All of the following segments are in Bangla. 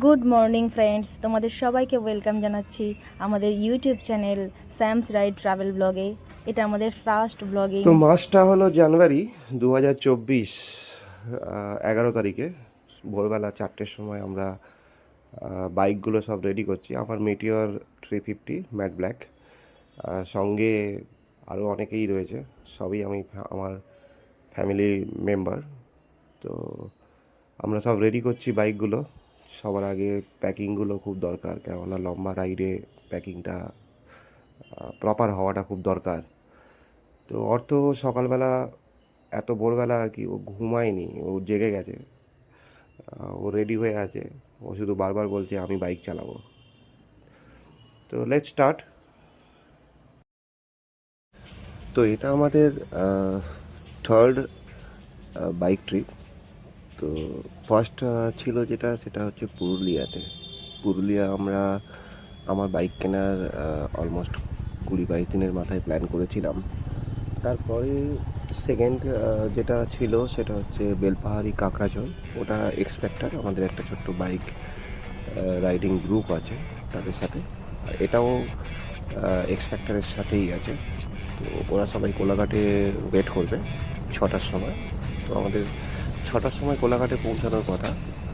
গুড মর্নিং ফ্রেন্ডস, তোমাদের সবাইকে ওয়েলকাম জানাচ্ছি আমাদের YouTube channel Sam's ride travel ব্লগে। এটা আমাদের ফার্স্ট ব্লগিং। তো মাসটা হলো জানুয়ারি 2024, 11 তারিখে ভোরবেলা 4টের সময় আমরা বাইকগুলো সব রেডি করছি। আমার মেটিওর 350 ম্যাট ব্ল্যাক, সঙ্গে আরও অনেকেই রয়েছে, সবই আমার ফ্যামিলি মেম্বার। তো আমরা সব রেডি করছি বাইকগুলো। সবার আগে প্যাকিংগুলো খুব দরকার, কেননা লম্বা রাইডে প্যাকিংটা প্রপার হওয়াটা খুব দরকার। তো অর্থ সকালবেলা এত ভোরবেলা আর কি, ও ঘুমায়নি, ও জেগে গেছে, ও রেডি হয়ে আছে। ও শুধু বারবার বলছে আমি বাইক চালাবো। তো লেটস স্টার্ট। তো এটা আমাদের থার্ড বাইক ট্রিপ। তো ফার্স্ট ছিল সেটা হচ্ছে পুরুলিয়াতে। পুরুলিয়া আমরা আমার বাইক কেনার অলমোস্ট 20-22 দিনের মাথায় প্ল্যান করেছিলাম। তারপরে সেকেন্ড যেটা ছিল সেটা হচ্ছে বেলপাহাড়ি কাঁকড়াঝোল। ওটা এক্সপেক্টার, আমাদের একটা ছোট্ট বাইক রাইডিং গ্রুপ আছে তাদের সাথে। আর এটাও এক্সপেক্টারের সাথেই আছে। তো ওরা সবাই কোলাঘাটে ওয়েট করবে 6টার সময়। তো আমাদের 6টার সময় কোলাঘাটে পৌঁছানোর কথা।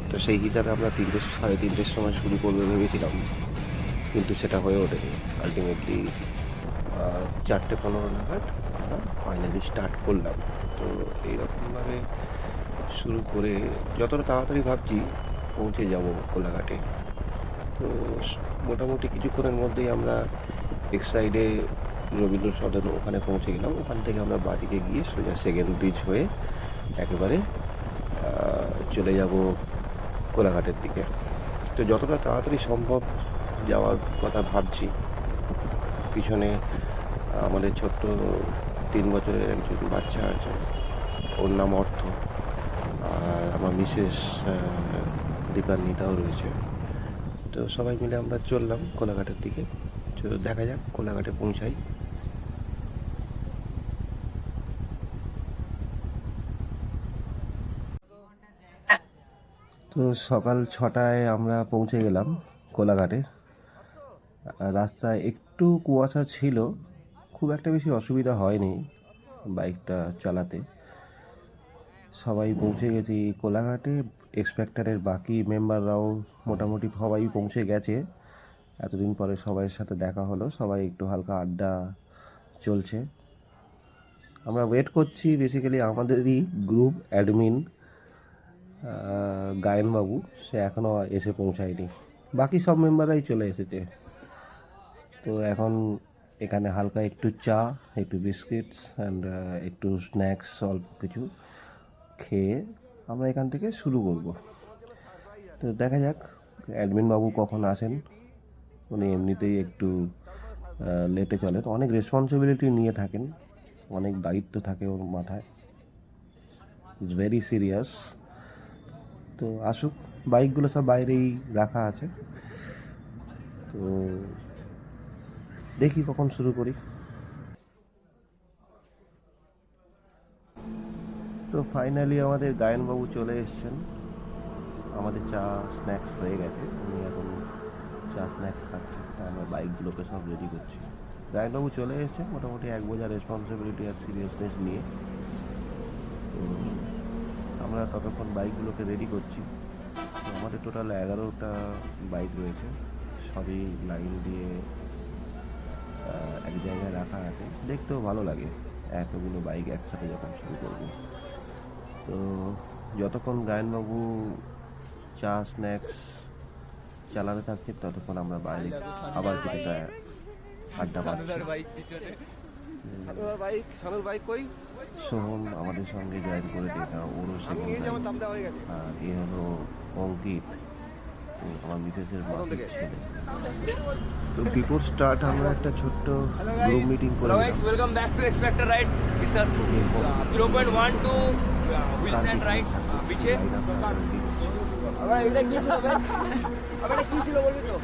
তো সেই হিসাবে আমরা 3-3:30 সময় শুরু করবে ভেবেছিলাম, কিন্তু সেটা হয়ে ওঠেনি। আলটিমেটলি 4:15 নাগাদ আমরা ফাইনালি স্টার্ট করলাম। তো এইরকমভাবে শুরু করে যতটা তাড়াতাড়ি ভাবছি পৌঁছে যাব কোলাঘাটে। তো মোটামুটি কিছুক্ষণের মধ্যেই আমরা এক সাইডে রবীন্দ্র সদন ওখানে পৌঁছে গেলাম। ওখান থেকে আমরা বাদিকে গিয়ে সোজা সেকেন্ড ব্রিজ হয়ে একেবারে চলে যাব কোলাঘাটের দিকে। তো যতটা তাড়াতাড়ি সম্ভব যাওয়ার কথা ভাবছি। পিছনে আমাদের ছোট্ট 3 বছরের একজন বাচ্চা আছে, ওর নাম অর্থ। আর আমার মিসেস দীপান্বিতাও রয়েছে। তো সবাই মিলে আমরা চললাম কোলাঘাটের দিকে। তো দেখা যাক কোলাঘাটে পৌঁছাই। তো সকাল 6টায় আমরা পৌঁছে গেলাম কোলাঘাটে। রাস্তায় একটু কুয়াশা ছিল, খুব একটা বেশি অসুবিধা হয়নি বাইকটা চালাতে। সবাই পৌঁছে গেছি কোলাঘাটে। এক্সপেক্টারের বাকি মেম্বাররাও মোটামুটি সবাই পৌঁছে গেছে। এতদিন পরে সবাইয়ের সাথে দেখা হলো, সবাই একটু হালকা আড্ডা চলছে। আমরা ওয়েট করছি বেসিক্যালি আমাদেরই গ্রুপ অ্যাডমিন গায়নবাবু, সে এখনও এসে পৌঁছায়নি। বাকি সব মেম্বাররাই চলে এসেছে। তো এখন এখানে হালকা একটু চা, একটু বিস্কিটস অ্যান্ড একটু স্ন্যাক্স অল্প কিছু খেয়ে আমরা এখান থেকে শুরু করব। তো দেখা যাক অ্যাডমিন বাবু কখন আসেন। উনি এমনিতেই একটু লেটে চলেন, অনেক রেসপন্সিবিলিটি নিয়ে থাকেন, অনেক দায়িত্ব থাকে ওর মাথায়, ইটস ভেরি সিরিয়াস। তো আসুক, বাইকগুলো সব বাইরেই রাখা আছে। তো দেখি কখন শুরু করি। তো ফাইনালি আমাদের গায়নবাবু চলে এসছেন। আমাদের চা স্ন্যাক্স হয়ে গেছে, উনি এখন চা স্ন্যাক্স খাচ্ছেন। তা আমরা বাইকগুলোকে সব রেডি করছি। গায়নবাবু চলে এসছে মোটামুটি 1 বোঝা রেসপন্সিবিলিটি আর সিরিয়াসনেস নিয়ে। তো আমরা ততক্ষণ বাইকগুলোকে রেডি করছি। তো আমাদের টোটাল 11টা বাইক রয়েছে, সবই লাইন দিয়ে এক জায়গায় রাখা আছে। দেখতেও ভালো লাগে এতগুলো বাইক একসাথে যখন শুরু করবো। তো যতক্ষণ গায়নবাবু চা স্ন্যাক্স চালাতে থাকছে ততক্ষণ আমরা বাইরে আবার কিছুটা আড্ডা মারছি। সোহম আমাদের সঙ্গে জয়েন করে দিলাম, ওরও সেকেন্ড। আর এ হলো অঙ্কিত, আমার মিসেসের মাসির ছেলে। তো বিফোর স্টার্ট আমরা একটা ছোট্ট গ্রুপ মিটিং করে ওয়েলকাম ব্যাক টু এক্সপেক্টার ride. It's a 0.12 wheels and ride পিছে। আবার এটা কি ছিল ভাই? আবার এটা কি ছিল বলবি তো?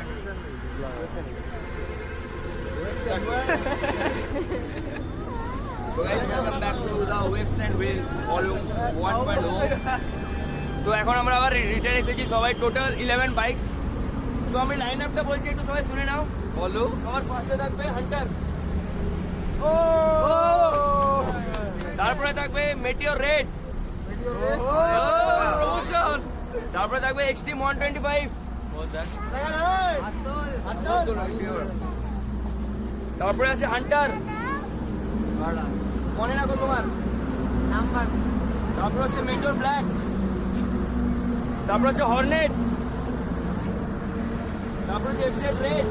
So guys, welcome back to the Whips and Wheels volume 1.0. তো এখন আমরা আবার রিটার্ন এসেছি সবাই, টোটাল 11 বাইকস। তো আমি লাইন আপটা বলছি, একটু সবাই শুনে নাও। বলো। সবার ফার্স্টে থাকবে হান্টার, তারপরে থাকবে মেটিওর রেড, তারপরে থাকবে এক্সট্রিম 125, তারপরে আছে হান্টার, মনে রাখো তোমার নাম্বার, তারপরে হচ্ছে মেটিওর ব্ল্যাক, তারপরে হচ্ছে হর্নেট, তারপরে হচ্ছে এফজেড রেড,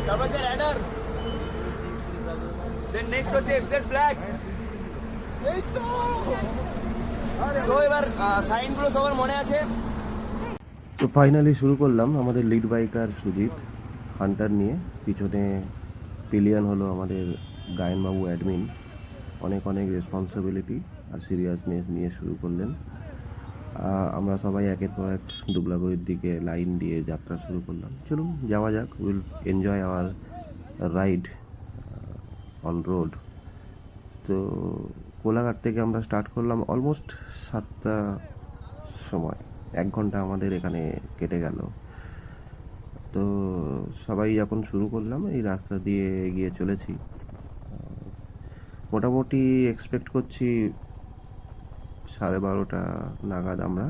তারপর হচ্ছে রাইডার, দেন নেক্সট হচ্ছে এফজেড ব্ল্যাক। তো এবার সাইনগুলো সবার মনে আছে। তো ফাইনালি শুরু করলাম আমাদের লিড বাইকার সুজিত হান্টার নিয়ে, পিছনে পিলিয়ন হলো আমাদের গায়নবাবু অ্যাডমিন। অনেক অনেক রেসপন্সিবিলিটি আর সিরিয়াসনেস নিয়ে শুরু করলেন। আমরা সবাই একের পর এক দুবলাগড়ির দিকে লাইন দিয়ে যাত্রা শুরু করলাম। চলুন যাওয়া যাক, will enjoy our ride on road. তো কোলাঘাট থেকে আমরা স্টার্ট করলাম অলমোস্ট 7টার সময়, 1 ঘন্টা আমাদের এখানে কেটে গেল। তো সবাই যখন শুরু করলাম এই রাস্তা দিয়ে এগিয়ে চলেছি। মোটামুটি এক্সপেক্ট করছি 12:30 নাগাদ আমরা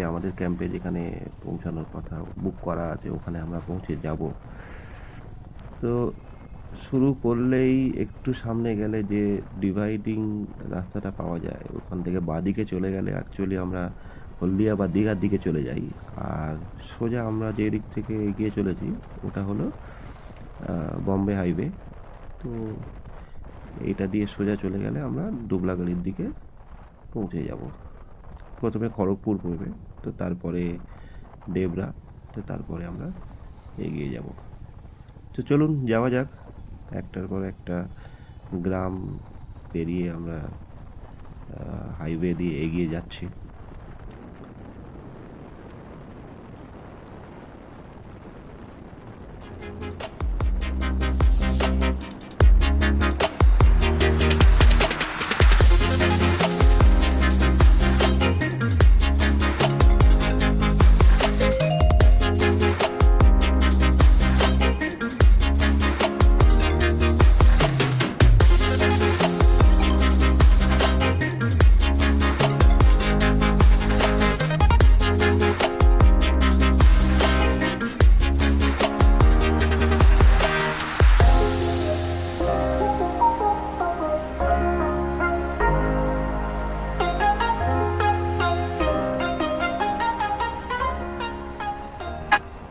আমাদের ক্যাম্পে যেখানে পৌঁছানোর কথা বুক করা আছে ওখানে আমরা পৌঁছে যাব। তো শুরু করলেই একটু সামনে গেলে যে ডিভাইডিং রাস্তাটা পাওয়া যায়, ওখান থেকে বাঁদিকে চলে গেলে অ্যাকচুয়ালি আমরা হলদিয়া বা দীঘার দিকে চলে যাই। আর সোজা আমরা যে দিক থেকে এগিয়ে চলেছি ওটা হলো বম্বে হাইওয়ে। তো এইটা দিয়ে সোজা চলে গেলে আমরা দুবলাগড়ির দিকে পৌঁছে যাব। প্রথমে খড়গপুর পড়বে, তো তারপরে ডেবরা, তো তারপরে আমরা এগিয়ে যাব। তো চলুন যাওয়া যাক। একটার পর একটা গ্রাম পেরিয়ে আমরা হাইওয়ে দিয়ে এগিয়ে যাচ্ছি।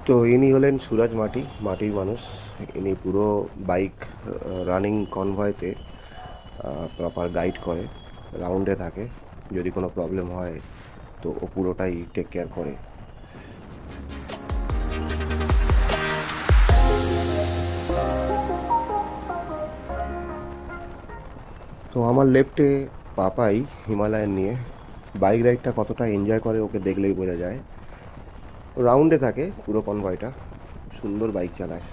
তো ইনি হলেন সুরাজ মাটির মানুষ। ইনি পুরো বাইক রানিং কনভয়তে প্রপার গাইড করে, রাউন্ডে থাকে। যদি কোনো প্রবলেম হয় তো ও পুরোটাই টেক কেয়ার করে। তো আমার লেফটে পাপাই হিমালয়ান নিয়ে বাইক রাইডটা কতটা এনজয় করে ওকে দেখলেই বোঝা যায়। রাউন্ডে থাকে পুরো কনভয়টা, সুন্দর বাইক চালায়।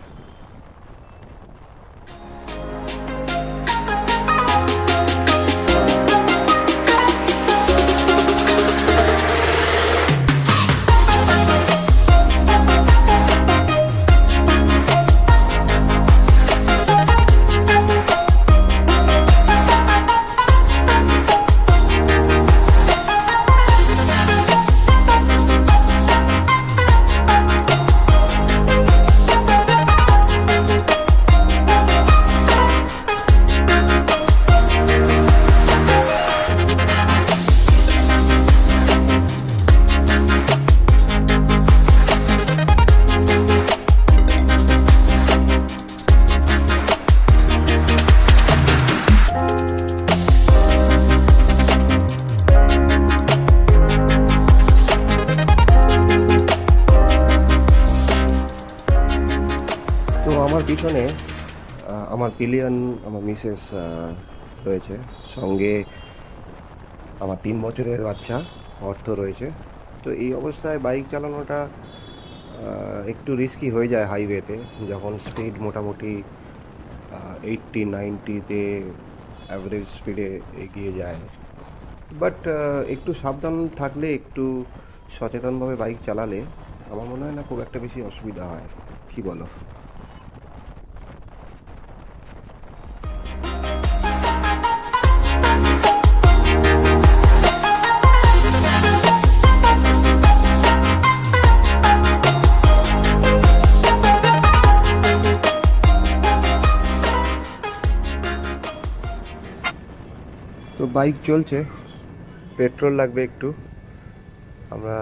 আমার পিছনে আমার পিলিয়ন, আমার মিসেস রয়েছে, সঙ্গে আমার 3 বছরের বাচ্চা অর্থ রয়েছে। তো এই অবস্থায় বাইক চালানোটা একটু রিস্কি হয়ে যায় হাইওয়েতে, যখন স্পিড মোটামুটি 80-90-তে অ্যাভারেজ স্পিডে এগিয়ে যায়। বাট একটু সাবধান থাকলে, একটু সচেতনভাবে বাইক চালালে আমার মনে হয় না খুব একটা বেশি অসুবিধা হয়। কি বলো? তো বাইক চলছে, পেট্রোল লাগবে একটু। আমরা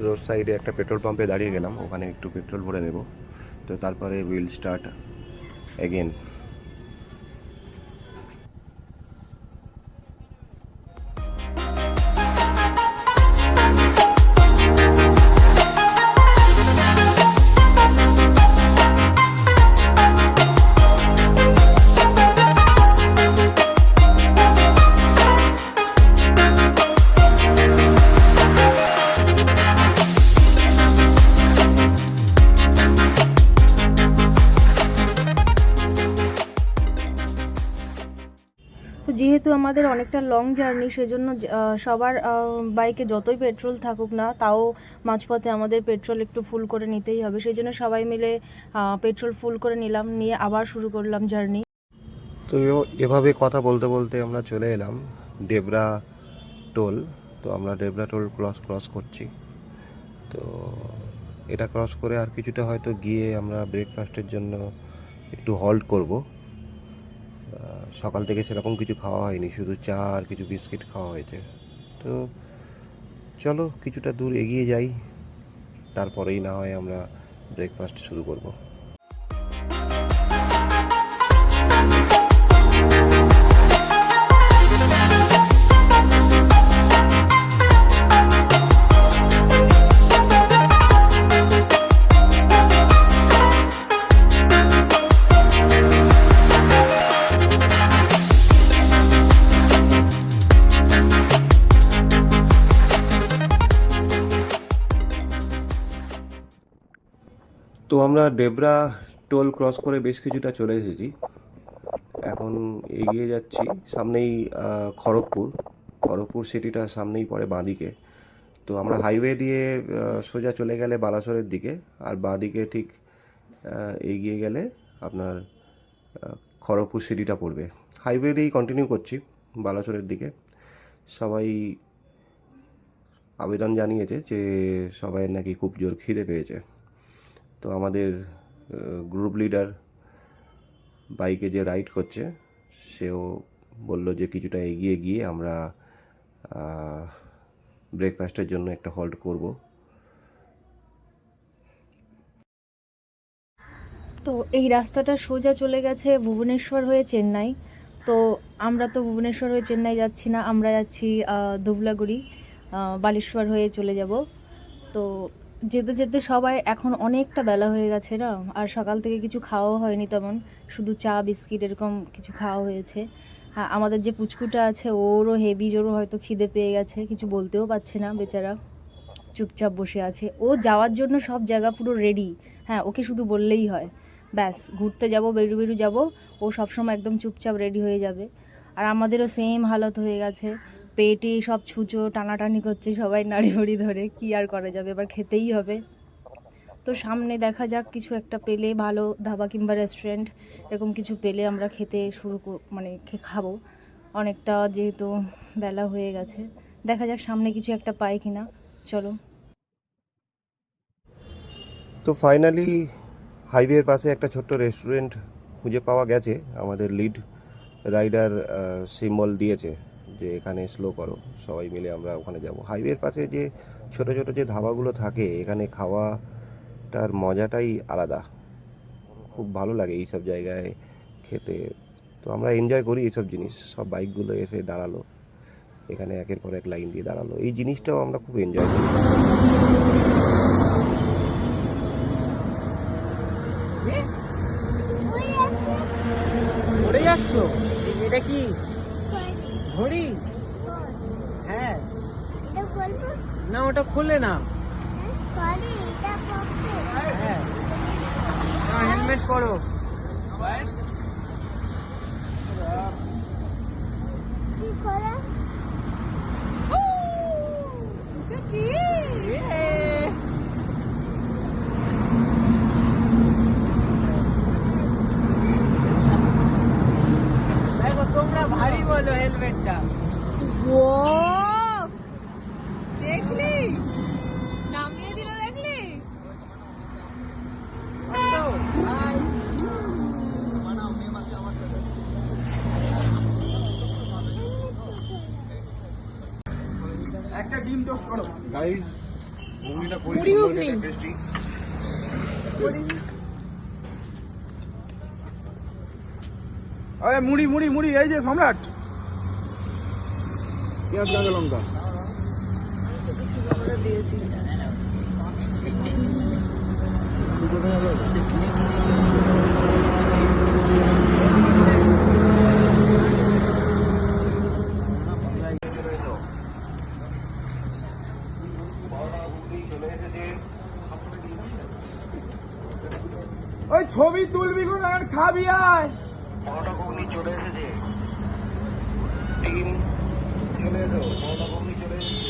রোড সাইডে একটা পেট্রোল পাম্পে দাঁড়িয়ে গেলাম, ওখানে একটু পেট্রোল ভরে নেব, তো তারপরে উইল স্টার্ট অ্যাগেন। তো যেহেতু আমাদের অনেকটা লং জার্নি, সেজন্য সবার বাইকে যতই পেট্রোল থাকুক না, তাও মাঝপথে আমাদের পেট্রোল একটু ফুল করে নিতেই হবে। সেই জন্য সবাই মিলে পেট্রোল ফুল করে নিলাম, নিয়ে আবার শুরু করলাম জার্নি। তো এভাবে কথা বলতে বলতে আমরা চলে এলাম ডেবরা টোল। তো আমরা ডেবরা টোল ক্রস করছি। তো এটা ক্রস করে আর কিছুটা হয়তো গিয়ে আমরা ব্রেকফাস্টের জন্য একটু হল্ট করব। সকাল থেকে সেরকম কিছু খাওয়া হয়নি, শুধু চা আর কিছু বিস্কিট খাওয়া হয়েছে। তো চলো কিছুটা দূর এগিয়ে যাই, তারপরেই না হয় আমরা ব্রেকফাস্ট শুরু করব। তো আমরা ডেবরা টোল ক্রস করে বেশ কিছুটা চলে এসেছি, এখন এগিয়ে যাচ্ছি। সামনেই খড়গপুর সিটিটা সামনেই পড়ে বাঁদিকে। তো আমরা হাইওয়ে দিয়ে সোজা চলে গেলে বালাসোরের দিকে, আর বাঁদিকে ঠিক এগিয়ে গেলে আপনার খড়গপুর সিটিটা পড়বে। হাইওয়ে দিয়েই কন্টিনিউ করছি বালাসোরের দিকে। সবাই আবেদন জানিয়েছে যে সবাই নাকি খুব জোর খিদে পেয়েছে। তো আমাদের গ্রুপ লিডার বাইকে যে রাইড করছে, সেও বলল যে কিছুটা এগিয়ে গিয়ে আমরা ব্রেকফাস্টের জন্য একটা হল্ট করব। তো এই রাস্তাটা সোজা চলে গেছে ভুবনেশ্বর হয়ে চেন্নাই। তো আমরা তো ভুবনেশ্বর হয়ে চেন্নাই যাচ্ছি না, আমরা যাচ্ছি ধুবলাগুড়ি, বালেশ্বর হয়ে চলে যাব। তো যেতে যেতে সবাই, এখন অনেকটা বেলা হয়ে গেছে না, আর সকাল থেকে কিছু খাওয়া হয়নি তেমন, শুধু চা বিস্কিট এরকম কিছু খাওয়া হয়েছে। আমাদের যে পুচকুটা আছে, ওরও হেভি জোরও হয়তো খিদে পেয়ে গেছে, কিছু বলতেও পারছে না বেচারা, চুপচাপ বসে আছে। ও যাওয়ার জন্য সব জায়গা পুরো রেডি, হ্যাঁ, ওকে শুধু বললেই হয়, ব্যাস ঘুরতে যাব, বেরু যাব, ও সবসময় একদম চুপচাপ রেডি হয়ে যাবে। আর আমাদেরও সেম হালত হয়ে গেছে, পেটে সব ছুঁচো টানাটানি করছে, সবাই নাড়িভড়ি ধরে, কি আর করা যাবে, এবার খেতেই হবে। তো সামনে দেখা যাক, কিছু একটা পেলে, ভালো ধাবা কিংবা রেস্টুরেন্ট এরকম কিছু পেলে আমরা খেতে খাবো। অনেকটা যেহেতু বেলা হয়ে গেছে, দেখা যাক সামনে কিছু একটা পাই কিনা। চলো। তো ফাইনালি হাইওয়ের পাশে একটা ছোট্ট রেস্টুরেন্ট খুঁজে পাওয়া গেছে। আমাদের লিড রাইডার সিম্বল দিয়েছে যে এখানে স্লো করো, সবাই মিলে আমরা ওখানে যাব। হাইওয়ের পাশে যে ছোট ছোট যে ধাবাগুলো থাকে, এখানে খাওয়াটার মজাটাই আলাদা, খুব ভালো লাগে এইসব জায়গায় খেতে। তো আমরা এনজয় করি এইসব জিনিস। সব বাইকগুলো এসে দাঁড়ালো এখানে, একের পর এক লাইন দিয়ে দাঁড়ালো, এই জিনিসটাও আমরা খুব এনজয় করি। ঘুরে যাচ্ছ? এটা কি ঘড়ি? হ্যাঁ না, ওটা খুলে না। হ্যাঁ, হেলমেট পরো। দেখো তোমরা ভারী বলো হেলমেটটা। ও দেখলি নামিয়ে দিল, দেখলি? একটা ডিম টোস্ট করো গাইস। মুড়িটা মুড়ি ঘুগনি। টেস্টি। আরে মুড়ি মুড়ি মুড়ি, এই যে সম্রাট। পেঁয়াজ কাঁচা লঙ্কা। ওই ছবি তুলবি কোন আর খাবি আয়। পরোটা ঘুগনি চলে এসেছে। টিম চলে এসো, পরোটা ঘুগনি চলে এসেছে।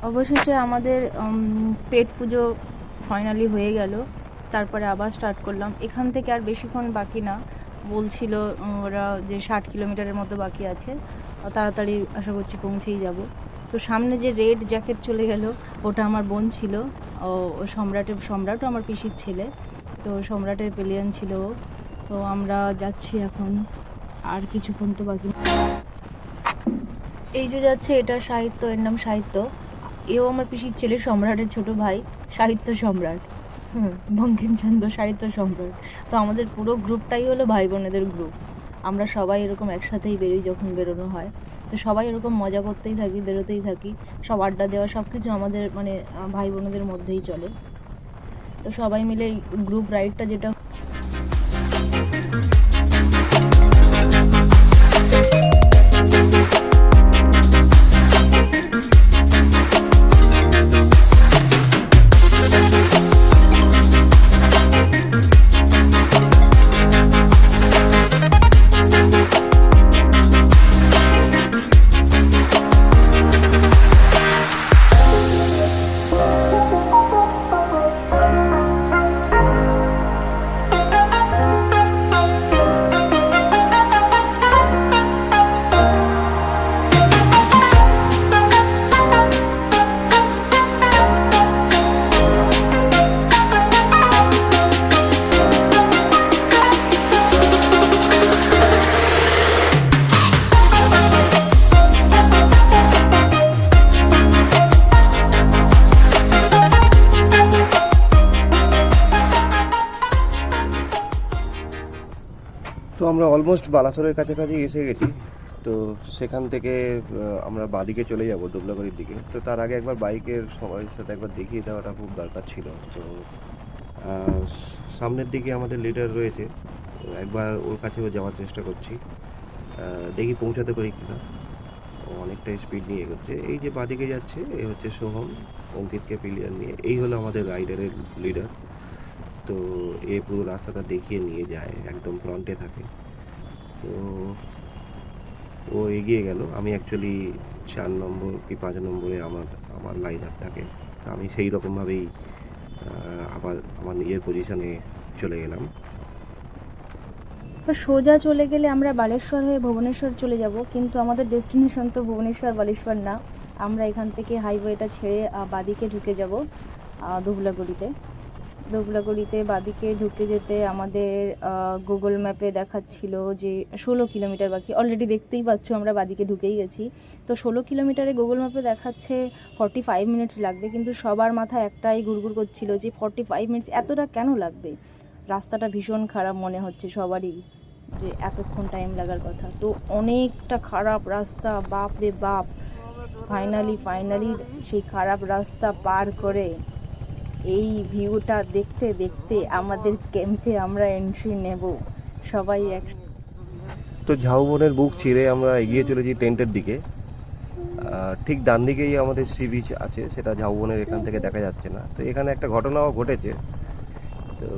অবশেষে আমাদের পেট পুজো ফাইনালি হয়ে গেল। তারপরে আবার স্টার্ট করলাম। এখান থেকে আর বেশিক্ষণ বাকি না, বলছিল ওরা যে 60 কিলোমিটারের মতো বাকি আছে। তাড়াতাড়ি আশা করছি পৌঁছেই যাব। তো সামনে যে রেড জ্যাকেট চলে গেল, ওটা আমার বোন ছিল। ও সম্রাটও আমার পিসির ছেলে, তো সম্রাটের পেলিয়ান ছিল ও। তো আমরা যাচ্ছি এখন, আর কিছুক্ষণ তো বাকি। এই যে যাচ্ছে, এটা সাহিত্য, এর নাম সাহিত্য। এও আমার পিসির ছেলে, সম্রাটের ছোট ভাই, সাহিত্য সম্রাট। বঙ্কিমচন্দ্র সাহিত্য সম্রাট। তো আমাদের পুরো গ্রুপটাই হলো ভাই বোনেদের গ্রুপ। আমরা সবাই এরকম একসাথেই বেরোই যখন বেরোনো হয়। তো সবাই এরকম মজা করতেই থাকি, বেরোতেই থাকি, সব আড্ডা দেওয়া সব কিছু আমাদের মানে ভাই বোনেদের মধ্যেই চলে। তো সবাই মিলে এই গ্রুপ রাইডটা যেটা তো আমরা অলমোস্ট বালাসোরের কাছাকাছি এসে গেছি। তো সেখান থেকে আমরা বাঁদিকে চলে যাব দুবলাগড়ির দিকে। তো তার আগে একবার বাইকের সবার সাথে একবার দেখিয়ে দেওয়াটা খুব দরকার ছিল। তো সামনের দিকে আমাদের লিডার রয়েছে, তো একবার ওর কাছেও যাওয়ার চেষ্টা করছি, দেখি পৌঁছাতে পারি কিনা। ও অনেকটা স্পিড নিয়ে এগোচ্ছে। এই যে বাঁদিকে যাচ্ছে, এই হচ্ছে সোহম, অঙ্কিতকে পিলিয়ার নিয়ে। এই হলো আমাদের রাইডারের লিডার। তো এ পুরো রাস্তাটা দেখিয়ে নিয়ে যায়, একদম ফ্রন্টে থাকে। তো ও এগিয়ে গেল। আমি অ্যাকচুয়ালি 4 নম্বর কি 5 নম্বরে আমার লাইন আপ থাকে। তো আমি সেই রকমভাবেই আবার আমার নিজের পজিশনে চলে গেলাম। তো সোজা চলে গেলে আমরা বালেশ্বর হয়ে ভুবনেশ্বর চলে যাব, কিন্তু আমাদের ডেস্টিনেশন তো ভুবনেশ্বর বালেশ্বর না। আমরা এখান থেকে হাইওয়েটা ছেড়ে বাদিকে ঢুকে যাব দুবলাগড়িতে। ধুবলাগড়িতে বাদিকে ঢুকে যেতে আমাদের গুগল ম্যাপে দেখাচ্ছিল যে 16 কিলোমিটার বাকি। অলরেডি দেখতেই পাচ্ছ আমরা বাদিকে ঢুকেই গেছি। তো 16 কিলোমিটারে গুগল ম্যাপে দেখাচ্ছে 45 মিনিটস লাগবে, কিন্তু সবার মাথায় একটাই গুড়গুড় করছিল যে 45 মিনিটস এতটা কেন লাগবে। রাস্তাটা ভীষণ খারাপ মনে হচ্ছে সবারই, যে এতক্ষণ টাইম লাগার কথা। তো অনেকটা খারাপ রাস্তা, বাপ রে বাপ। ফাইনালি সেই খারাপ রাস্তা পার করে এই ভিউটা দেখতে দেখতে আমাদের ক্যাম্পে আমরা এন্ট্রি নেব সবাই একসাথে। তো ঝাউবনের বুক চিরে আমরা এগিয়ে চলেছি টেন্টের দিকে। ঠিক ডান দিকেই আমাদের সি বিচ আছে, সেটা ঝাউবনের এখান থেকে দেখা যাচ্ছে না। তো এখানে একটা ঘটনাও ঘটেছে, তো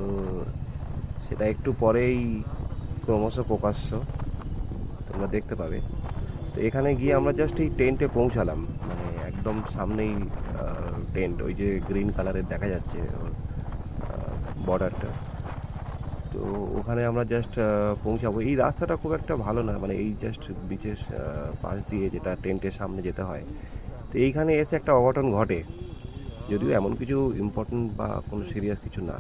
সেটা একটু পরেই ক্রমশ প্রকাশ্য তোমরা দেখতে পাবে। তো এখানে গিয়ে আমরা জাস্ট এই টেন্টে পৌঁছালাম, মানে একদম সামনেই টেন্ট, ওই যে গ্রিন কালারের দেখা যাচ্ছে বর্ডারটা। তো ওখানে আমরা জাস্ট পৌঁছাবো। এই রাস্তাটা খুব একটা ভালো না, মানে এই জাস্ট বিচের পাশ দিয়ে যেটা টেন্টের সামনে যেতে হয়। তো এইখানে এসে একটা অঘটন ঘটে, যদিও এমন কিছু ইম্পর্টেন্ট বা কোনো সিরিয়াস কিছু না।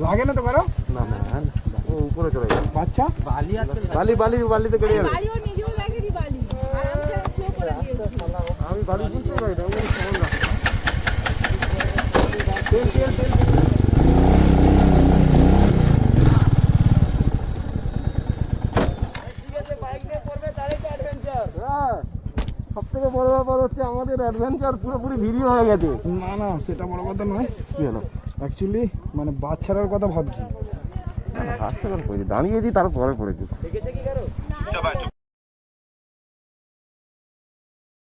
লাগে না তো কারো না না ও উপরে চলে যাবে। বাচ্চা বালিতে গড়ে যাবে। বালিও নিজেও লাগেনি বালি আরামসে স্লো করে দিয়েছি আমি বালি বুঝতে পারি না, আমি ফোন রাখ। সব থেকে বড় ব্যাপার হচ্ছে আমাদের অ্যাডভেঞ্চার পুরোপুরি ভিডিও হয়ে গেছে। না সেটা বড় কথা নয়, কি হলো? অ্যাকচুয়ালি মানে বাচ্চারার কথা ভাবছি। হাসতে দাঁড়িয়েছি, তারপরে পড়েছি। দেখেছে কি কারো